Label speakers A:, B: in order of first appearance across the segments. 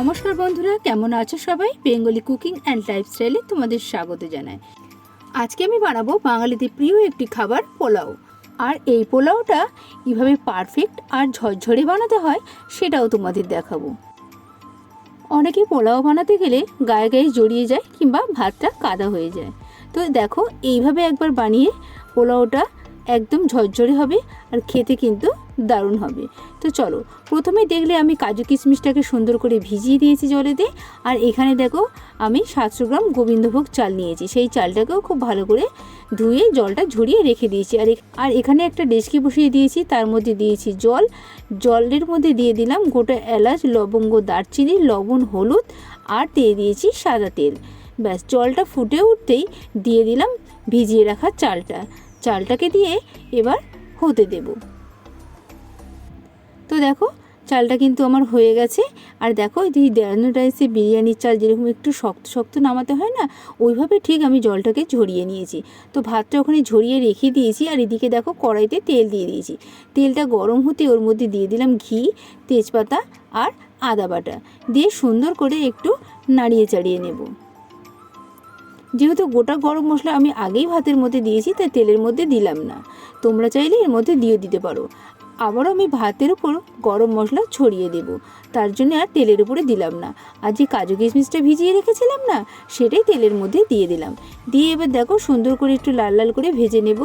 A: নমস্কার বন্ধুরা, কেমন আছো সবাই? বেঙ্গলি কুকিং অ্যান্ড লাইফস্টাইলে তোমাদের স্বাগত জানাই। আজকে আমি বানাবো বাঙালিদের প্রিয় একটি খাবার, পোলাও। আর এই পোলাওটা কীভাবে পারফেক্ট আর ঝরঝরে বানাতে হয় সেটাও তোমাদের দেখাবো। অনেকে পোলাও বানাতে গেলে গায়ে গায়ে জড়িয়ে যায় কিংবা ভাতটা কাদা হয়ে যায়। তো দেখো, এইভাবে একবার বানিয়ে পোলাওটা একদম ঝরঝরে হবে আর খেতে কিন্তু দারুণ হবে। তো চলো, প্রথমে দেখলে আমি কাজু কিশমিশটাকে সুন্দর করে ভিজিয়ে দিয়েছি জলেতে। আর এখানে দেখো, আমি 700 গ্রাম গোবিন্দভোগ চাল নিয়েছি। সেই চালটাকেও খুব ভালো করে ধুয়ে জলটা ঝরিয়ে রেখে দিয়েছি। আর এখানে একটা ডেচকি বসিয়ে দিয়েছি, তার মধ্যে দিয়েছি জল। জলের মধ্যে দিয়ে দিলাম গোটা এলাচ, লবঙ্গ, দারচিনি, লবণ, হলুদ আর দিয়ে দিয়েছি সাদা তেল। ব্যাস, জলটা ফুটে উঠতেই দিয়ে দিলাম ভিজিয়ে রাখা চালটাকে দিয়ে এবার হতে দেব। তো দেখো, চালটা কিন্তু আমার হয়ে গেছে। আর দেখো, এই দেরানো রাইসে বিরিয়ানির চাল যেরকম একটু শক্ত শক্ত নামাতে হয় না, ওইভাবে ঠিক আমি জলটাকে ঝরিয়ে নিয়েছি। তো ভাতটা ওখানে ঝরিয়ে রেখে দিয়েছি। আর এদিকে দেখো, কড়াইতে তেল দিয়ে দিয়েছি। তেলটা গরম হতে ওর মধ্যে দিয়ে দিলাম ঘি, তেজপাতা আর আদা বাটা দিয়ে সুন্দর করে একটু নাড়িয়ে চাড়িয়ে নেব। যেহেতু গোটা গরম মশলা আমি আগেই ভাতের মধ্যে দিয়েছি, তাই তেলের মধ্যে দিলাম না। তোমরা চাইলে এর মধ্যে দিয়ে দিতে পারো। আবারও আমি ভাতের উপর গরম মশলা ছড়িয়ে দেব, তার জন্য আর তেলের উপরে দিলাম না। আর যে কাজু কিশমিশটা ভিজিয়ে রেখেছিলাম না, সেটাই তেলের মধ্যে দিয়ে দিলাম। দিয়ে এবার দেখো, সুন্দর করে একটু লাল লাল করে ভেজে নেব।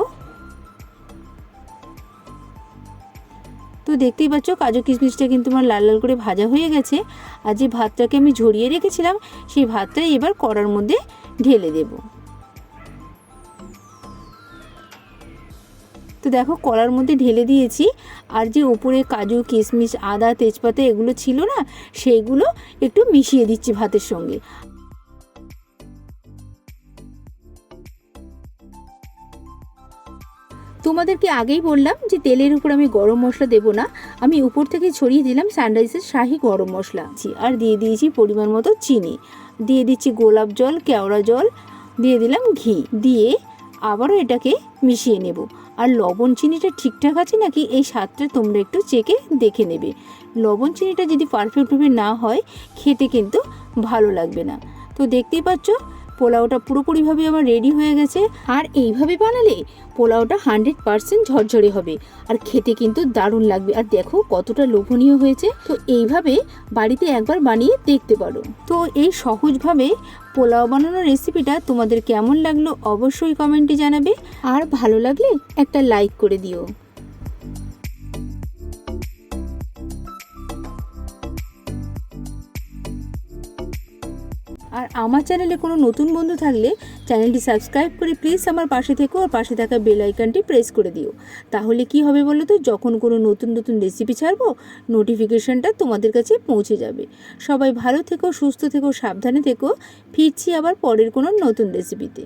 A: তো দেখতেই পাচ্ছ, কাজু কিশমিশটা কিন্তু আমার লাল লাল করে ভাজা হয়ে গেছে। আর যে ভাতটাকে আমি ঝরিয়ে রেখেছিলাম, সেই ভাতটাই এবার কড়ার মধ্যে ঢেলে দেব। তো দেখো, কড়ার মধ্যে ঢেলে দিয়েছি। আর যে উপরে কাজু কিশমিশ, আদা, তেজপাতা এগুলো ছিল না, সেইগুলো একটু মিশিয়ে দিচ্ছি ভাতের সঙ্গে। তোমাদেরকে আগেই বললাম যে তেলের উপর আমি গরম মশলা দেব না, আমি উপর থেকে ছড়িয়ে দিলাম সানরাইজের শাহি গরম মশলা। আর দিয়ে দিয়েছি পরিমাণ মতো চিনি, দিয়ে দিচ্ছি গোলাপ জল, কেওড়া জল, দিয়ে দিলাম ঘি। দিয়ে আবারও এটাকে মিশিয়ে নেব। আর লবণ চিনিটা ঠিকঠাক আছে নাকি, এই স্বাদটা তোমরা একটু চেকে দেখে নেবে। লবণ চিনিটা যদি পারফেক্টভাবে না হয়, খেতে কিন্তু ভালো লাগবে না। তো দেখতেই পাচ্ছ, পোলাওটা পুরোপুরিভাবে আমার রেডি হয়ে গেছে। আর এইভাবে বানালে পোলাওটা 100% ঝরঝরে হবে আর খেতে কিন্তু দারুণ লাগবে। আর দেখো কতটা লোভনীয় হয়েছে। তো এইভাবে বাড়িতে একবার বানিয়ে দেখতে পারো। তো এই সহজভাবে পোলাও বানানোর রেসিপিটা তোমাদের কেমন লাগলো অবশ্যই কমেন্টে জানাবে। আর ভালো লাগলে একটা লাইক করে দিও। আর আমার চ্যানেলে কোনো নতুন বন্ধু থাকলে চ্যানেলটি সাবস্ক্রাইব করে প্লিজ আমার পাশে থেকো। আর পাশে থাকা বেল আইকনটি প্রেস করে দিও। তাহলে কি হবে বলো তো, যখন কোনো নতুন নতুন রেসিপি ছাড়বো, নোটিফিকেশনটা তোমাদের কাছে পৌঁছে যাবে। সবাই ভালো থেকো, সুস্থ থেকো, সাবধানে থেকো। ফিরছি আবার পরের কোনো নতুন রেসিপিতে।